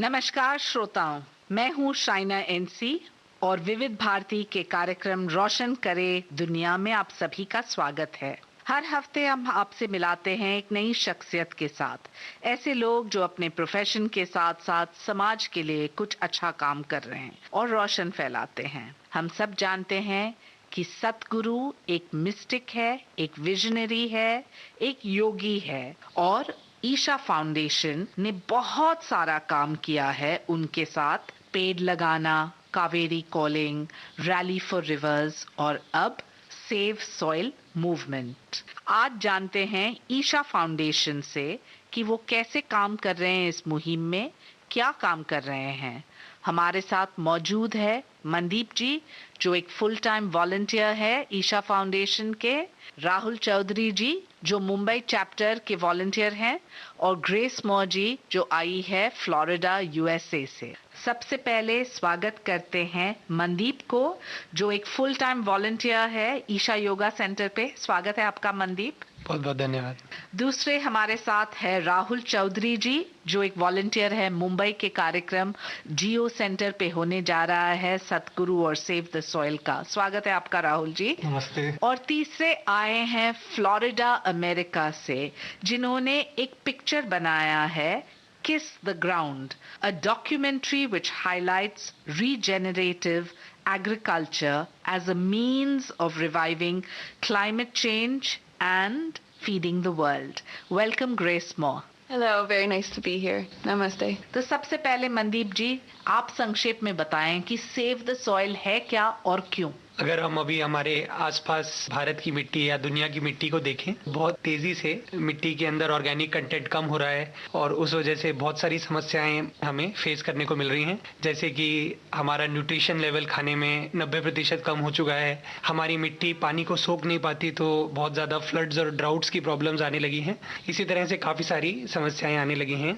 नमस्कार श्रोताओं, मैं हूँ शाइना एनसी और विविध भारती के कार्यक्रम रोशन करे दुनिया में आप सभी का स्वागत है। हर हफ्ते हम आपसे मिलाते हैं एक नई शख्सियत के साथ, ऐसे लोग जो अपने प्रोफेशन के साथ साथ समाज के लिए कुछ अच्छा काम कर रहे हैं और रोशन फैलाते हैं। हम सब जानते हैं कि सतगुरु एक मिस्टिक है, एक विजनरी है, एक योगी है और ईशा फाउंडेशन ने बहुत सारा काम किया है उनके साथ। पेड़ लगाना, Kaveri calling, rally for reverse और अब सेव सॉइल मूवमेंट। आज जानते हैं ईशा फाउंडेशन से कि वो कैसे काम कर रहे हैं इस मुहिम में, क्या काम कर रहे हैं। हमारे साथ मौजूद है मनदीप जी, जो एक फुल टाइम वॉलंटियर है ईशा फाउंडेशन के, राहुल चौधरी जी जो मुंबई चैप्टर के वॉलंटियर हैं और ग्रेस मॉ जी जो आई है फ्लोरिडा यूएसए से। सबसे पहले स्वागत करते हैं मनदीप को, जो एक फुल टाइम वॉलंटियर है ईशा योगा सेंटर पे। स्वागत है आपका मनदीप। बहुत बहुत धन्यवाद। दूसरे हमारे साथ है राहुल चौधरी जी, जो एक वॉलंटियर है मुंबई के कार्यक्रम जियो सेंटर पे होने जा रहा है सतगुरु और सेव द सॉइल का। स्वागत है आपका राहुल जी। नमस्ते। और तीसरे आए हैं फ्लोरिडा अमेरिका से, जिन्होंने एक पिक्चर बनाया है Kiss the Ground, a documentary which highlights regenerative agriculture as a means of reviving climate change and feeding the world. Welcome, Grace Moore. Hello, very nice to be here. Namaste. तो सबसे पहले मनदीप जी, आप संक्षेप में बताएं कि सेव द सॉइल है क्या और क्यों। अगर हम अभी हमारे आसपास भारत की मिट्टी या दुनिया की मिट्टी को देखें, बहुत तेजी से मिट्टी के अंदर ऑर्गेनिक कंटेंट कम हो रहा है और उस वजह से बहुत सारी समस्याएं हमें फेस करने को मिल रही हैं। जैसे कि हमारा न्यूट्रिशन लेवल खाने में 90% कम हो चुका है, हमारी मिट्टी पानी को सोख नहीं पाती तो बहुत ज़्यादा फ्लड्स और ड्राउट्स की प्रॉब्लम्स आने लगी हैं। इसी तरह से काफ़ी सारी समस्याएं आने लगी हैं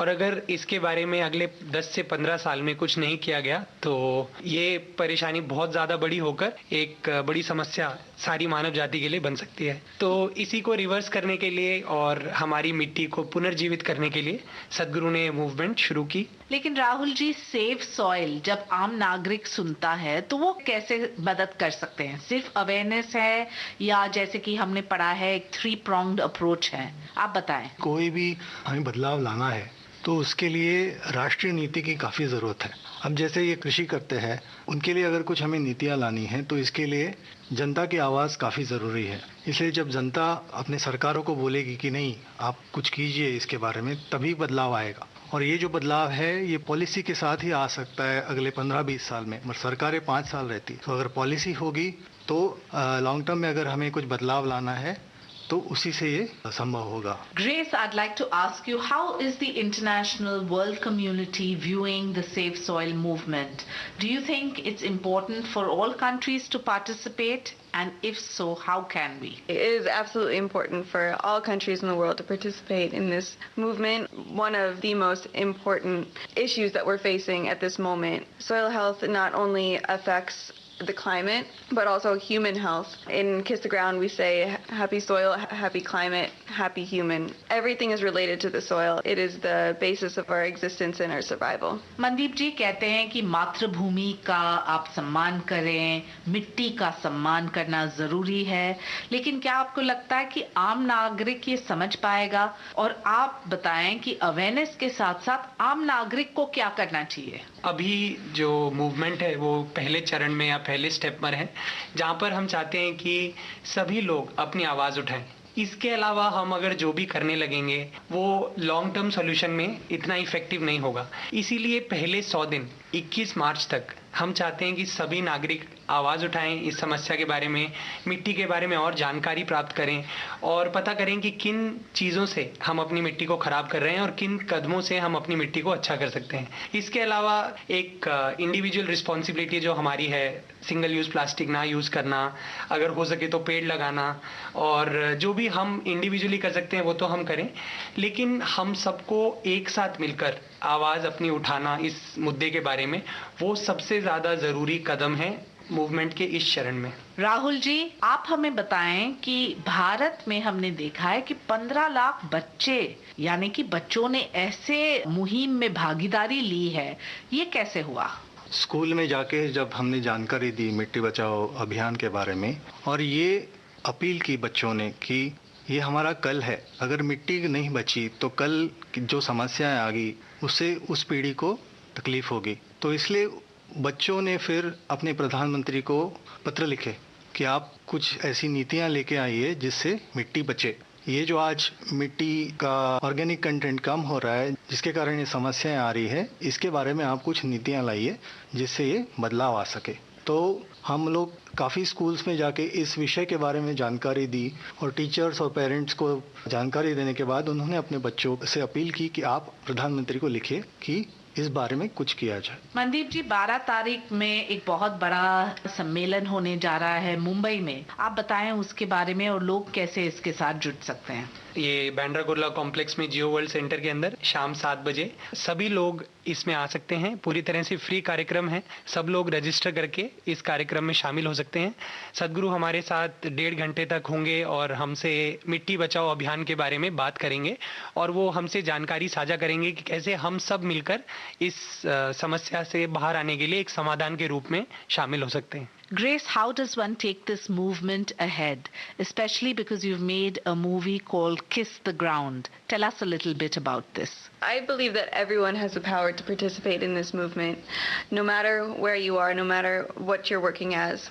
और अगर इसके बारे में अगले 10 से 15 साल में कुछ नहीं किया गया तो ये परेशानी बहुत ज़्यादा बड़ी होकर एक बड़ी समस्या सारी मानव जाति के लिए बन सकती है। तो इसी को रिवर्स करने के लिए और हमारी मिट्टी को पुनर्जीवित करने के लिए सदगुरु ने मूवमेंट शुरू की। लेकिन राहुल जी, सेव सॉइल जब आम नागरिक सुनता है तो वो कैसे मदद कर सकते हैं? सिर्फ अवेयरनेस है या जैसे कि हमने पढ़ा है एक 3 pronged अप्रोच है? आप बताएं। कोई भी हमें बदलाव लाना है तो उसके लिए राष्ट्रीय नीति की काफ़ी ज़रूरत है। अब जैसे ये कृषि करते हैं, उनके लिए अगर कुछ हमें नीतियाँ लानी हैं तो इसके लिए जनता की आवाज़ काफ़ी ज़रूरी है। इसलिए जब जनता अपने सरकारों को बोलेगी कि नहीं आप कुछ कीजिए इसके बारे में, तभी बदलाव आएगा। और ये जो बदलाव है ये पॉलिसी के साथ ही आ सकता है अगले 15-20 साल में, मगर सरकारें 5 साल रहती। तो अगर पॉलिसी होगी तो लॉन्ग टर्म में अगर हमें कुछ बदलाव लाना है तो उसी से ये संभव होगा। Grace, I'd like to ask you, how is the international world community viewing the Save Soil movement? Do you think it's important for all countries to participate? And if so, how can we? It is absolutely important for all countries in the world to participate in this movement. One of the most important issues that we're facing at this moment, soil health not only affects the climate, but also human health. In Kiss the Ground, we say happy soil, happy climate, happy human. Everything is related to the soil. It is the basis of our existence and our survival. Mandeep जी कहते हैं कि मातृभूमि का आप सम्मान करें, मिट्टी का सम्मान करना जरूरी है, लेकिन क्या आपको लगता है कि आम नागरिक ये समझ पाएगा? और आप बताएं कि अवेयरनेस के साथ साथ आम नागरिक को क्या करना चाहिए? अभी जो मूवमेंट है वो पहले चरण में या पहले स्टेप पर है, जहाँ पर हम चाहते हैं कि सभी लोग अपनी आवाज़ उठाएं। इसके अलावा हम अगर जो भी करने लगेंगे वो लॉन्ग टर्म सॉल्यूशन में इतना इफेक्टिव नहीं होगा। इसीलिए पहले 100 दिन 21 मार्च तक हम चाहते हैं कि सभी नागरिक आवाज़ उठाएं, इस समस्या के बारे में, मिट्टी के बारे में और जानकारी प्राप्त करें और पता करें कि किन चीज़ों से हम अपनी मिट्टी को ख़राब कर रहे हैं और किन कदमों से हम अपनी मिट्टी को अच्छा कर सकते हैं। इसके अलावा एक इंडिविजुअल रिस्पॉन्सिबिलिटी जो हमारी है, सिंगल यूज़ प्लास्टिक ना यूज़ करना, अगर हो सके तो पेड़ लगाना, और जो भी हम इंडिविजुअली कर सकते हैं वो तो हम करें, लेकिन हम सबको एक साथ मिलकर आवाज़ अपनी उठाना इस मुद्दे के बारे में, वो सबसे ज़्यादा ज़रूरी कदम है मूवमेंट के इस चरण में। राहुल जी, आप हमें बताएं कि भारत में हमने देखा है कि 15 लाख बच्चे यानी कि बच्चों ने ऐसे मुहिम में भागीदारी ली है, ये कैसे हुआ? स्कूल में जाके जब हमने जानकारी दी मिट्टी बचाओ अभियान के बारे में, और ये अपील की बच्चों ने कि ये हमारा कल है, अगर मिट्टी नहीं बची तो कल जो समस्याएं आ गई उससे उस पीढ़ी को तकलीफ होगी। तो इसलिए बच्चों ने फिर अपने प्रधानमंत्री को पत्र लिखे कि आप कुछ ऐसी नीतियां लेके आइए जिससे मिट्टी बचे। ये जो आज मिट्टी का ऑर्गेनिक कंटेंट कम हो रहा है, जिसके कारण ये समस्याएं आ रही है, इसके बारे में आप कुछ नीतियां लाइए जिससे ये बदलाव आ सके। तो हम लोग काफ़ी स्कूल्स में जाके इस विषय के बारे में जानकारी दी और टीचर्स और पेरेंट्स को जानकारी देने के बाद उन्होंने अपने बच्चों से अपील की कि आप प्रधानमंत्री को लिखिए कि इस बारे में कुछ किया जाए। मनदीप जी, 12 तारीख में एक बहुत बड़ा सम्मेलन होने जा रहा है मुंबई में, आप बताएं उसके बारे में और लोग कैसे इसके साथ जुड़ सकते हैं। ये बैंड्रा कुर्ला कॉम्प्लेक्स में जियो वर्ल्ड सेंटर के अंदर शाम 7 बजे सभी लोग इसमें आ सकते हैं। पूरी तरह से फ्री कार्यक्रम है, सब लोग रजिस्टर करके इस कार्यक्रम में शामिल हो सकते हैं। सदगुरु हमारे साथ 1.5 घंटे तक होंगे और हमसे मिट्टी बचाओ अभियान के बारे में बात करेंगे और वो हमसे जानकारी साझा करेंगे कि कैसे हम सब मिलकर इस समस्या से बाहर आने के लिए एक समाधान के रूप में शामिल हो सकते हैं। Grace, how does one take this movement ahead, especially because you've made a movie called Kiss the Ground? Tell us a little bit about this. I believe that everyone has the power to participate in this movement, no matter where you are, no matter what you're working as.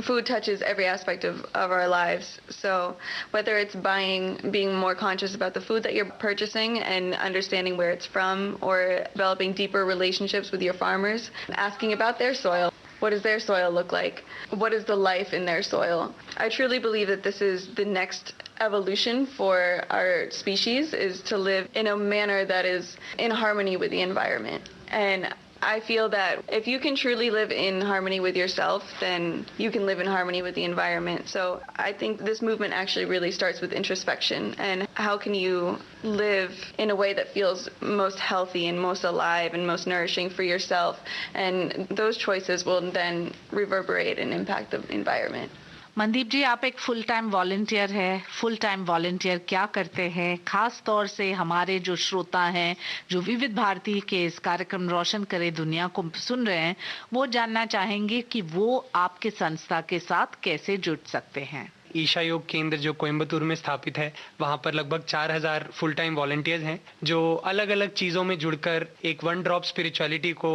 Food touches every aspect of our lives. So whether it's buying, being more conscious about the food that you're purchasing and understanding where it's from, or developing deeper relationships with your farmers, asking about their soil. What does their soil look like? What is the life in their soil? I truly believe that this is the next evolution for our species, is to live in a manner that is in harmony with the environment. And I feel that if you can truly live in harmony with yourself, then you can live in harmony with the environment. So I think this movement actually really starts with introspection and how can you live in a way that feels most healthy and most alive and most nourishing for yourself. And those choices will then reverberate and impact the environment. Mandeep जी, आप एक full time volunteer है। Full time volunteer क्या करते हैं? खास तौर से हमारे जो श्रोता हैं, जो विविध भारती के इस कार्यक्रम रोशन करे दुनिया को सुन रहे हैं, वो जानना चाहेंगे कि वो आपके संस्था के साथ कैसे जुड़ सकते हैं। ईशा योग केंद्र जो कोयम्बतूर में स्थापित है, वहाँ पर लगभग 4000 फुल टाइम वॉलंटियर्स हैं जो अलग अलग चीज़ों में जुड़कर एक वन ड्रॉप स्पिरिचुअलिटी को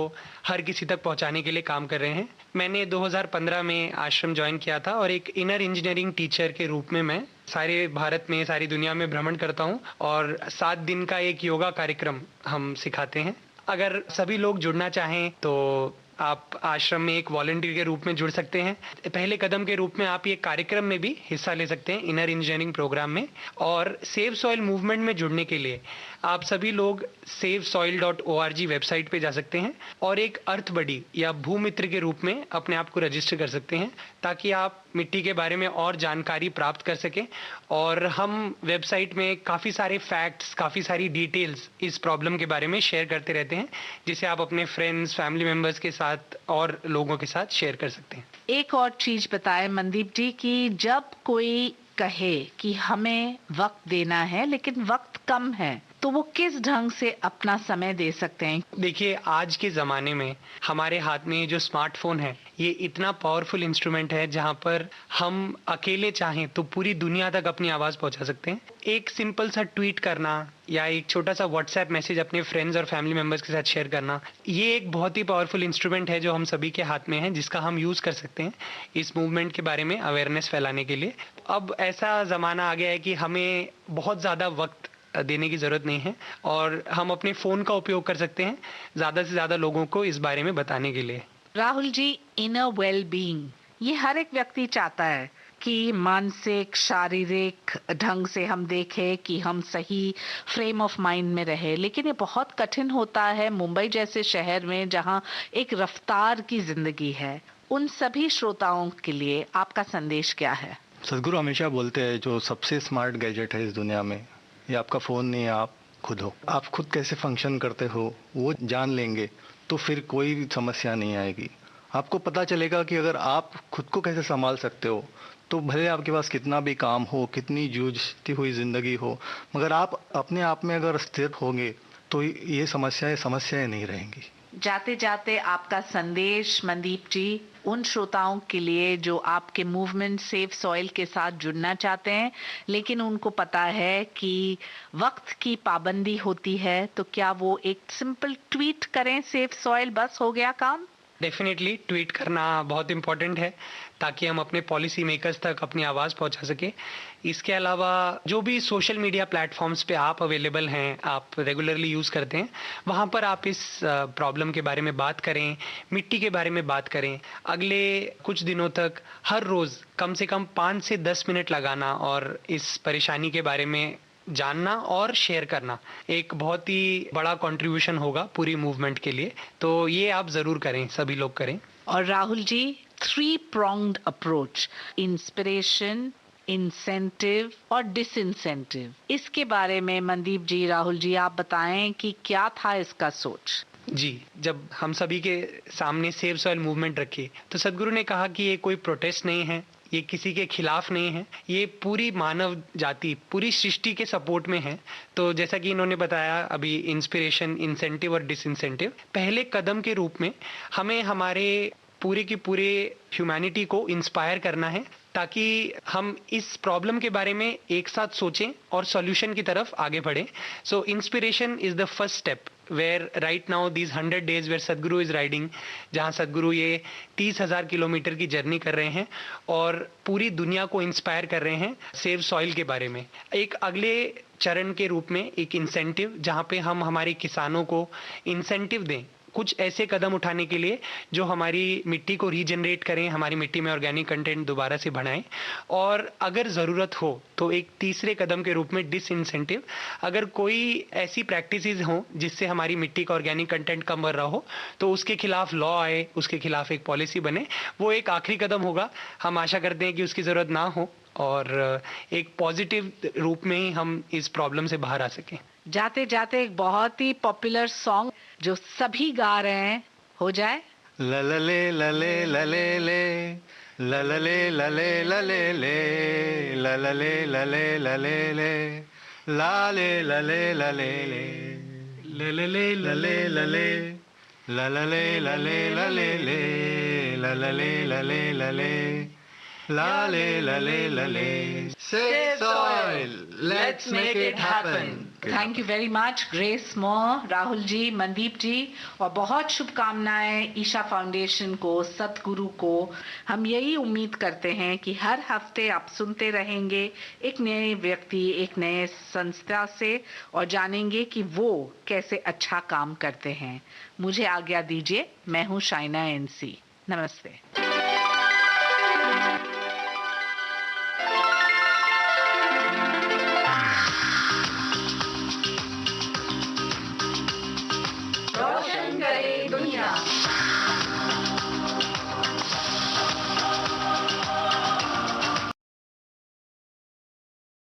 हर किसी तक पहुँचाने के लिए काम कर रहे हैं। मैंने 2015 में आश्रम ज्वाइन किया था और एक इनर इंजीनियरिंग टीचर के रूप में मैं सारे भारत में, सारी दुनिया में भ्रमण करता हूँ और 7 दिन का एक योगा कार्यक्रम हम सिखाते हैं। अगर सभी लोग जुड़ना चाहें तो आप आश्रम में एक वॉलंटियर के रूप में जुड़ सकते हैं। पहले कदम के रूप में आप ये कार्यक्रम में भी हिस्सा ले सकते हैं, इनर इंजीनियरिंग प्रोग्राम में। और सेव सॉइल मूवमेंट में जुड़ने के लिए आप सभी लोग savesoil.org वेबसाइट पे जा सकते हैं और एक अर्थ बडी या भूमित्र के रूप में अपने आप को रजिस्टर कर सकते हैं ताकि आप मिट्टी के बारे में और जानकारी प्राप्त कर सकें। और हम वेबसाइट में काफ़ी सारे फैक्ट्स, काफ़ी सारी डिटेल्स इस प्रॉब्लम के बारे में शेयर करते रहते हैं, जिसे आप अपने फ्रेंड्स, फैमिली मेम्बर्स के साथ और लोगों के साथ शेयर कर सकते हैं। एक और चीज बताएं मनदीप जी कि जब कोई कहे कि हमें वक्त देना है लेकिन वक्त कम है, तो वो किस ढंग से अपना समय दे सकते हैं? देखिए, आज के ज़माने में हमारे हाथ में जो स्मार्टफोन है, ये इतना पावरफुल इंस्ट्रूमेंट है जहाँ पर हम अकेले चाहें तो पूरी दुनिया तक अपनी आवाज़ पहुँचा सकते हैं। एक सिंपल सा ट्वीट करना या एक छोटा सा व्हाट्सएप मैसेज अपने फ्रेंड्स और फैमिली मेम्बर्स के साथ शेयर करना, ये एक बहुत ही पावरफुल इंस्ट्रूमेंट है जो हम सभी के हाथ में है, जिसका हम यूज़ कर सकते हैं इस मूवमेंट के बारे में अवेयरनेस फैलाने के लिए। अब ऐसा ज़माना आ गया है कि हमें बहुत ज़्यादा वक्त देने की ज़रूरत नहीं है और हम अपने फ़ोन का उपयोग कर सकते हैं ज़्यादा से ज़्यादा लोगों को इस बारे में बताने के लिए। Rahul ji, inner well being, ये हर एक व्यक्ति चाहता है कि मानसिक, शारीरिक ढंग से हम देखें कि हम सही फ्रेम ऑफ माइंड में रहे, लेकिन ये बहुत कठिन होता है मुंबई जैसे शहर में जहाँ एक रफ्तार की जिंदगी है। उन सभी श्रोताओं के लिए आपका संदेश क्या है? सदगुरु हमेशा बोलते हैं जो सबसे स्मार्ट गैजेट है इस दुनिया में, ये आपका फ़ोन नहीं है, आप खुद हो। आप खुद कैसे फंक्शन करते हो वो जान लेंगे तो फिर कोई समस्या नहीं आएगी। आपको पता चलेगा कि अगर आप खुद को कैसे संभाल सकते हो, तो भले आपके पास कितना भी काम हो, कितनी जूझती हुई ज़िंदगी हो, मगर आप अपने आप में अगर स्थिर होंगे तो ये समस्याएं नहीं रहेंगी। जाते जाते आपका संदेश मनदीप जी उन श्रोताओं के लिए जो आपके मूवमेंट सेफ सॉइल के साथ जुड़ना चाहते हैं लेकिन उनको पता है कि वक्त की पाबंदी होती है, तो क्या वो एक सिंपल ट्वीट करें सेफ सॉइल, बस हो गया काम? डेफिनेटली ट्वीट करना बहुत इम्पोर्टेंट है ताकि हम अपने पॉलिसी मेकर्स तक अपनी आवाज़ पहुंचा सके। इसके अलावा जो भी सोशल मीडिया प्लेटफॉर्म्स पे आप अवेलेबल हैं, आप रेगुलरली यूज़ करते हैं, वहाँ पर आप इस प्रॉब्लम के बारे में बात करें, मिट्टी के बारे में बात करें। अगले कुछ दिनों तक हर रोज़ कम से कम 5 से 10 मिनट लगाना और इस परेशानी के बारे में जानना और शेयर करना एक बहुत ही बड़ा कंट्रीब्यूशन होगा पूरी मूवमेंट के लिए। तो ये आप ज़रूर करें, सभी लोग करें। और Rahul ji, 3-pronged approach, inspiration, incentive और डिसइंसेंटिव, इसके बारे में मनदीप जी, राहुल जी आप बताएं कि क्या था इसका सोच? जी, जब हम सभी के सामने सेव सॉइल मूवमेंट रखी तो सदगुरु ने कहा कि ये कोई प्रोटेस्ट नहीं है, ये किसी के खिलाफ नहीं है, ये पूरी मानव जाति, पूरी सृष्टि के सपोर्ट में है। तो जैसा कि इन्होंने बताया अभी, इंस्पिरेशन, इंसेंटिव और डिसइंसेंटिव, पहले कदम के रूप में हमें हमारे पूरे की पूरे ह्यूमैनिटी को इंस्पायर करना है ताकि हम इस प्रॉब्लम के बारे में एक साथ सोचें और सॉल्यूशन की तरफ आगे बढ़ें। So inspiration is the first step where right now these 100 days where Sadhguru is riding, जहाँ सदगुरु ये 30,000 किलोमीटर की जर्नी कर रहे हैं और पूरी दुनिया को इंस्पायर कर रहे हैं सेव सॉइल के बारे में। एक अगले चरण के रूप में एक इंसेंटिव, जहाँ पे हम हमारे किसानों को इंसेंटिव दें कुछ ऐसे कदम उठाने के लिए जो हमारी मिट्टी को रीजनरेट करें, हमारी मिट्टी में ऑर्गेनिक कंटेंट दोबारा से बढ़ाएं। और अगर ज़रूरत हो तो एक तीसरे कदम के रूप में डिसइंसेंटिव, अगर कोई ऐसी प्रैक्टिसेस हों जिससे हमारी मिट्टी का ऑर्गेनिक कंटेंट कम बढ़ रहा हो तो उसके खिलाफ लॉ आए, उसके खिलाफ एक पॉलिसी बने। वो एक आखिरी कदम होगा, हम आशा करते हैं कि उसकी ज़रूरत ना हो और एक पॉजिटिव रूप में ही हम इस प्रॉब्लम से बाहर आ सकें। जाते जाते एक बहुत ही पॉपुलर सॉन्ग जो सभी गा रहे हैं, हो जाए। ललले लले लले ले, ललले लले लले ले, ललले लले लले ले, लाले लले लले ले, ललले लले लले, ललले लले लले ले, ललले लले लले, लाले लले लले। Save soil, let's make it happen. Thank you very much grace more, Rahul ji, Mandeep ji, और बहुत शुभकामनाएं ईशा फाउंडेशन को, सतगुरु को। हम यही उम्मीद करते हैं कि हर हफ्ते आप सुनते रहेंगे एक नए व्यक्ति, एक नए संस्था से, और जानेंगे कि वो कैसे अच्छा काम करते हैं। मुझे आज्ञा दीजिए, मैं हूँ शाइना एनसी। नमस्ते।